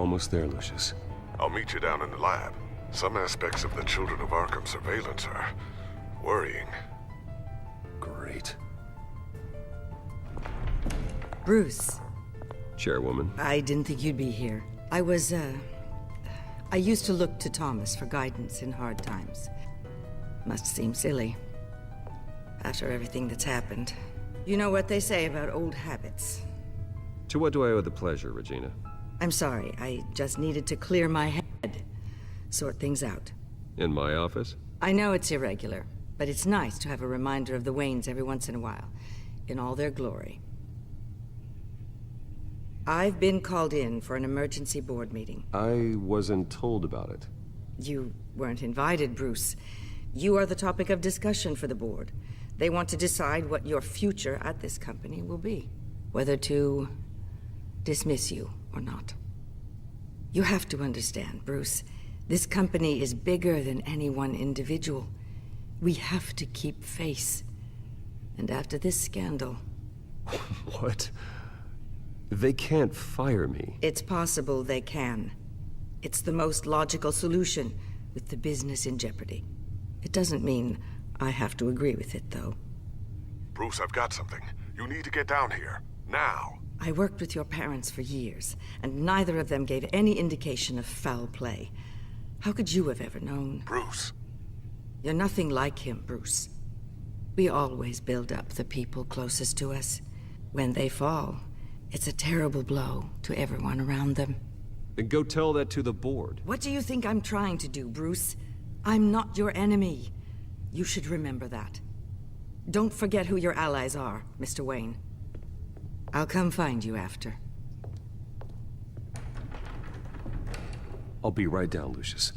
Almost there, Lucius. I'll meet you down in the lab. Some aspects of the Children of Arkham surveillance are worrying. Great. Bruce. Chairwoman. I didn't think you'd be here. I used to look to Thomas for guidance in hard times. Must seem silly. After everything that's happened. You know what they say about old habits. To what do I owe the pleasure, Regina? I'm sorry, I just needed to clear my head. Sort things out. In my office? I know it's irregular, but it's nice to have a reminder of the Waynes every once in a while, in all their glory. I've been called in for an emergency board meeting. I wasn't told about it. You weren't invited, Bruce. You are the topic of discussion for the board. They want to decide what your future at this company will be. Whether to dismiss you or not. You have to understand, Bruce. This company is bigger than any one individual. We have to keep face. And after this scandal... What? They can't fire me. It's possible they can. It's the most logical solution, with the business in jeopardy. It doesn't mean I have to agree with it, though. Bruce, I've got something. You need to get down here. Now. I worked with your parents for years, and neither of them gave any indication of foul play. How could you have ever known? Bruce. You're nothing like him, Bruce. We always build up the people closest to us. When they fall, it's a terrible blow to everyone around them. Then go tell that to the board. What do you think I'm trying to do, Bruce? I'm not your enemy. You should remember that. Don't forget who your allies are, Mr. Wayne. I'll come find you after. I'll be right down, Lucius.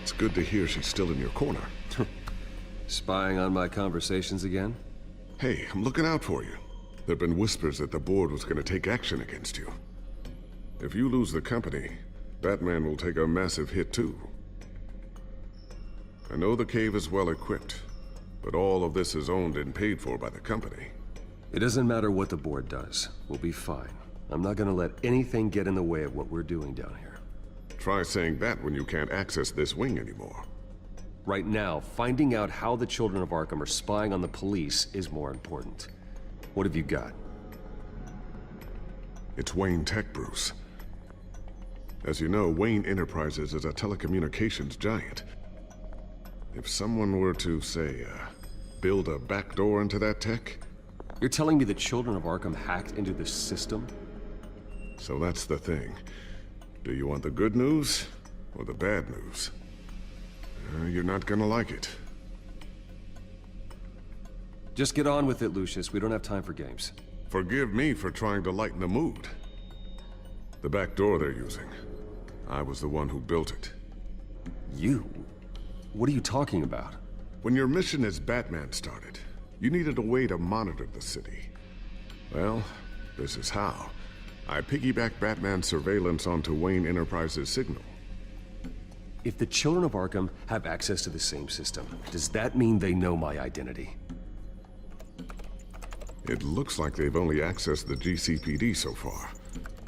It's good to hear she's still in your corner. Spying on my conversations again? Hey, I'm looking out for you. There've been whispers that the board was going to take action against you. If you lose the company, Batman will take a massive hit too. I know the cave is well equipped, but all of this is owned and paid for by the company. It doesn't matter what the board does. We'll be fine. I'm not gonna let anything get in the way of what we're doing down here. Try saying that when you can't access this wing anymore. Right now, finding out how the Children of Arkham are spying on the police is more important. What have you got? It's Wayne Tech, Bruce. As you know, Wayne Enterprises is a telecommunications giant. If someone were to, say, build a backdoor into that tech... You're telling me the Children of Arkham hacked into this system? So that's the thing. Do you want the good news or the bad news? You're not gonna like it. Just get on with it, Lucius. We don't have time for games. Forgive me for trying to lighten the mood. The back door they're using, I was the one who built it. You? What are you talking about? When your mission as Batman started, you needed a way to monitor the city. Well, this is how. I piggybacked Batman's surveillance onto Wayne Enterprises' signal. If the Children of Arkham have access to the same system, does that mean they know my identity? It looks like they've only accessed the GCPD so far.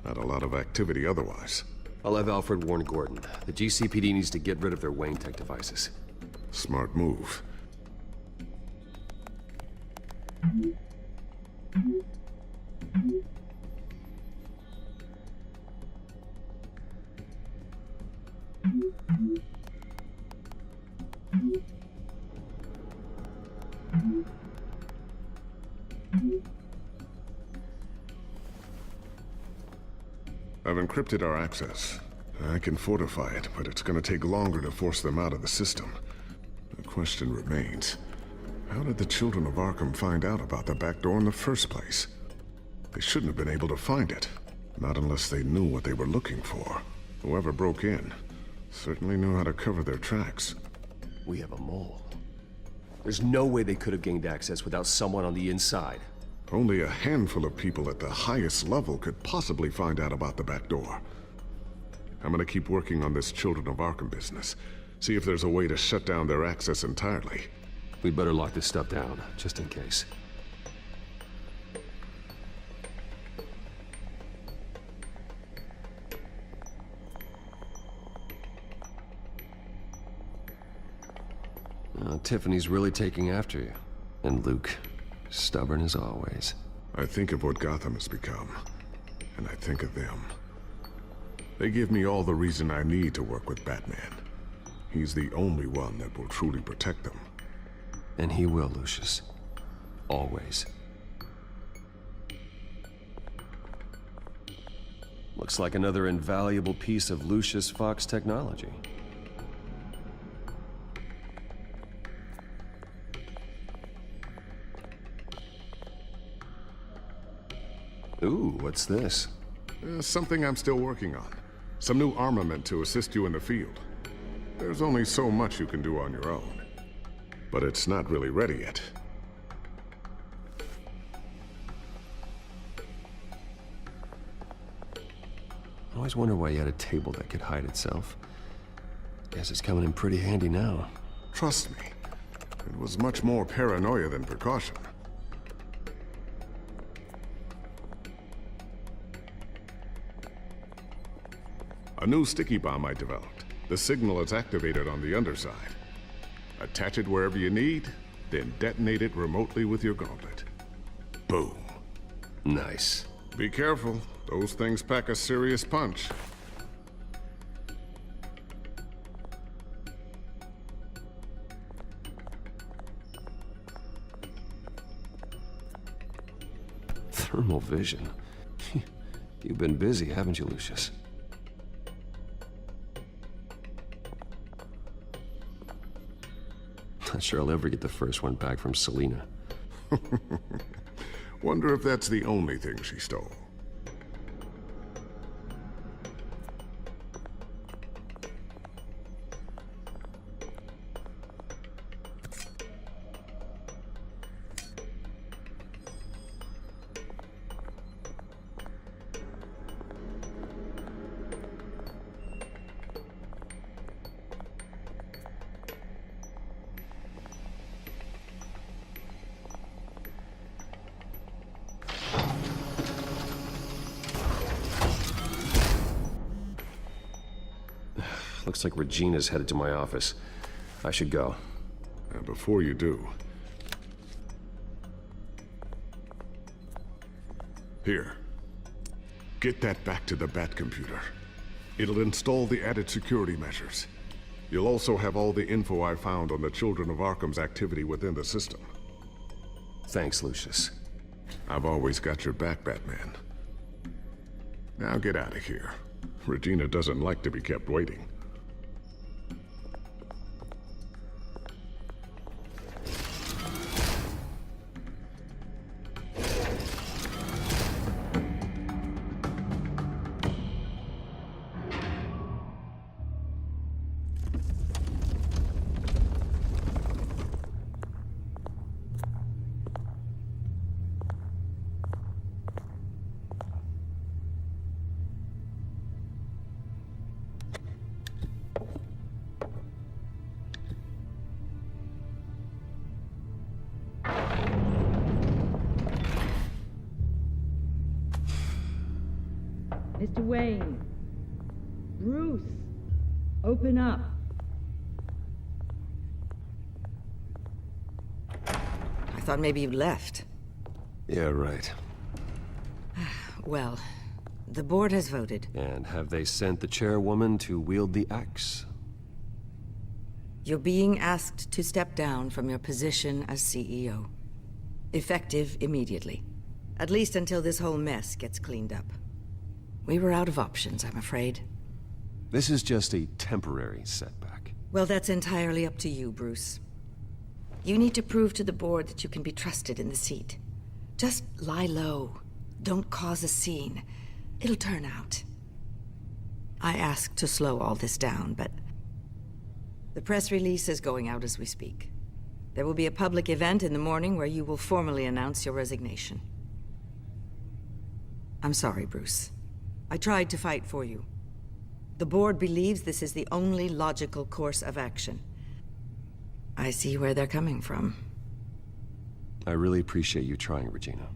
Not a lot of activity otherwise. I'll have Alfred warn Gordon. The GCPD needs to get rid of their Wayne tech devices. Smart move. I've encrypted our access. I can fortify it, but it's gonna take longer to force them out of the system. The question remains, how did the children of Arkham find out about the back door in the first place? They shouldn't have been able to find it. Not unless they knew what they were looking for. Whoever broke in certainly knew how to cover their tracks. We have a mole. There's no way they could have gained access without someone on the inside. Only a handful of people at the highest level could possibly find out about the back door. I'm gonna keep working on this Children of Arkham business. See if there's a way to shut down their access entirely. We'd better lock this stuff down, just in case. Tiffany's really taking after you. And Luke, stubborn as always. I think of what Gotham has become, and I think of them. They give me all the reason I need to work with Batman. He's the only one that will truly protect them. And he will, Lucius. Always. Looks like another invaluable piece of Lucius Fox technology. Ooh, what's this? Something I'm still working on. Some new armament to assist you in the field. There's only so much you can do on your own. But it's not really ready yet. I always wondered why you had a table that could hide itself. Guess it's coming in pretty handy now. Trust me, it was much more paranoia than precaution. A new sticky bomb I developed. The signal is activated on the underside. Attach it wherever you need, then detonate it remotely with your gauntlet. Boom. Nice. Be careful. Those things pack a serious punch. Thermal vision. You've been busy, haven't you, Lucius? Not sure I'll ever get the first one back from Selina. Wonder if that's the only thing she stole. Looks like Regina's headed to my office. I should go. And before you do... Here. Get that back to the Bat computer. It'll install the added security measures. You'll also have all the info I found on the Children of Arkham's activity within the system. Thanks, Lucius. I've always got your back, Batman. Now get out of here. Regina doesn't like to be kept waiting. Mr. Wayne, Bruce, open up. I thought maybe you left. Yeah, right. Well, the board has voted. And have they sent the chairwoman to wield the axe? You're being asked to step down from your position as CEO. Effective immediately. At least until this whole mess gets cleaned up. We were out of options, I'm afraid. This is just a temporary setback. Well, that's entirely up to you, Bruce. You need to prove to the board that you can be trusted in the seat. Just lie low. Don't cause a scene. It'll turn out. I asked to slow all this down, but the press release is going out as we speak. There will be a public event in the morning where you will formally announce your resignation. I'm sorry, Bruce. I tried to fight for you. The board believes this is the only logical course of action. I see where they're coming from. I really appreciate you trying, Regina.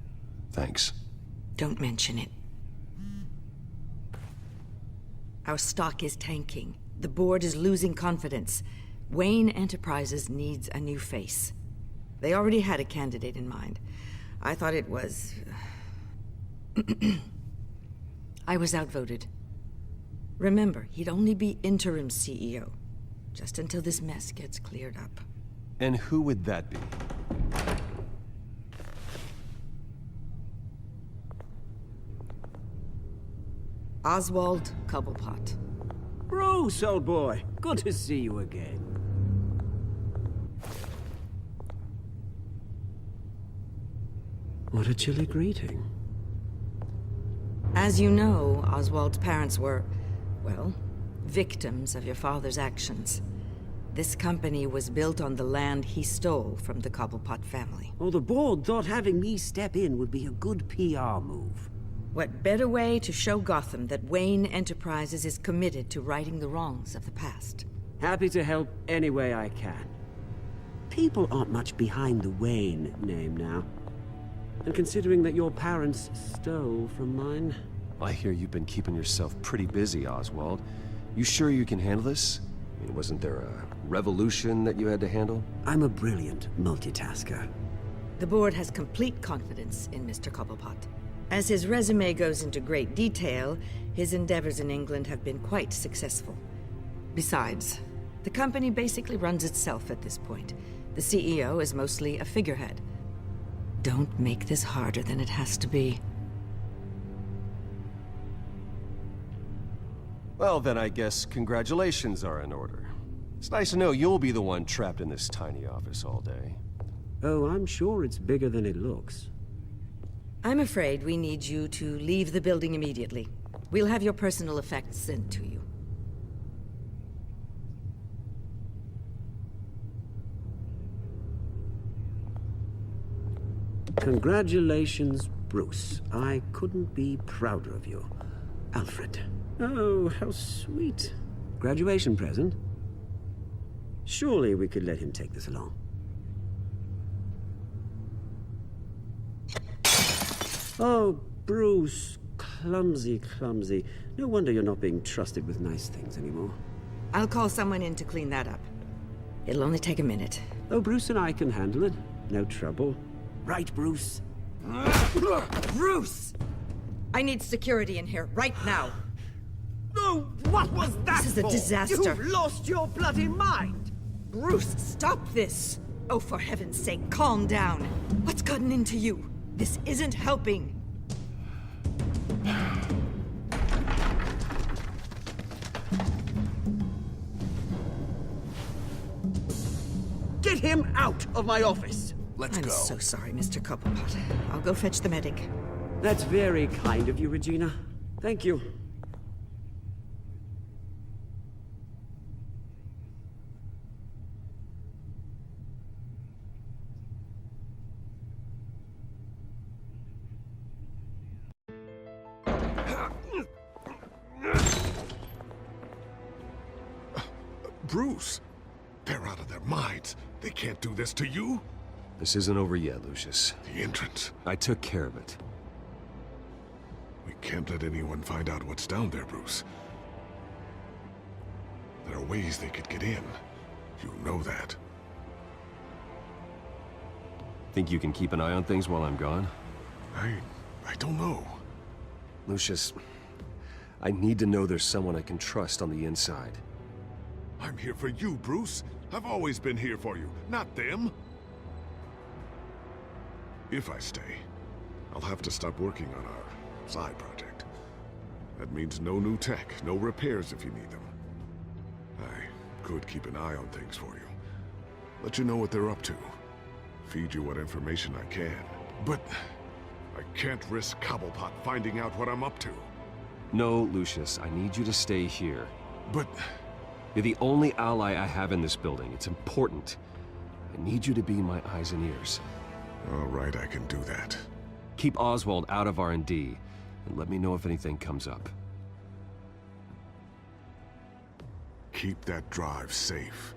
Thanks. Don't mention it. Our stock is tanking. The board is losing confidence. Wayne Enterprises needs a new face. They already had a candidate in mind. I thought it was... I was outvoted. Remember, he'd only be interim CEO, just until this mess gets cleared up. And who would that be? Oswald Cobblepot. Bruce, old boy. Good to see you again. What a chilly greeting. As you know, Oswald's parents were, well, victims of your father's actions. This company was built on the land he stole from the Cobblepot family. Well, the board thought having me step in would be a good PR move. What better way to show Gotham that Wayne Enterprises is committed to righting the wrongs of the past? Happy to help any way I can. People aren't much behind the Wayne name now. And considering that your parents stole from mine... I hear you've been keeping yourself pretty busy, Oswald. You sure you can handle this? I mean, wasn't there a revolution that you had to handle? I'm a brilliant multitasker. The board has complete confidence in Mr. Cobblepot. As his resume goes into great detail, his endeavors in England have been quite successful. Besides, the company basically runs itself at this point. The CEO is mostly a figurehead. Don't make this harder than it has to be. Well, then I guess congratulations are in order. It's nice to know you'll be the one trapped in this tiny office all day. Oh, I'm sure it's bigger than it looks. I'm afraid we need you to leave the building immediately. We'll have your personal effects sent to you. Congratulations, Bruce. I couldn't be prouder of you. Alfred. Oh, how sweet. Graduation present? Surely we could let him take this along. Oh, Bruce. Clumsy, clumsy. No wonder you're not being trusted with nice things anymore. I'll call someone in to clean that up. It'll only take a minute. Oh, Bruce and I can handle it. No trouble. Right, Bruce? Bruce! I need security in here, right now. No, what was that This is a disaster. You've lost your bloody mind! Bruce, stop this! Oh, for heaven's sake, calm down. What's gotten into you? This isn't helping. Get him out of my office! Let's I'm go. so sorry, Mr. Cobblepot. I'll go fetch the medic. That's very kind of you, Regina. Thank you. Bruce, they're out of their minds. They can't do this to you. This isn't over yet, Lucius. The entrance. I took care of it. We can't let anyone find out what's down there, Bruce. There are ways they could get in. You know that. Think you can keep an eye on things while I'm gone? I don't know. Lucius, I need to know there's someone I can trust on the inside. I'm here for you, Bruce. I've always been here for you, not them. If I stay, I'll have to stop working on our side project. That means no new tech, no repairs if you need them. I could keep an eye on things for you. Let you know what they're up to. Feed you what information I can. But I can't risk Cobblepot finding out what I'm up to. No, Lucius, I need you to stay here. But You're the only ally I have in this building. It's important. I need you to be my eyes and ears. all right, I can do that. Keep Oswald out of R&D, and let me know if anything comes up. Keep that drive safe.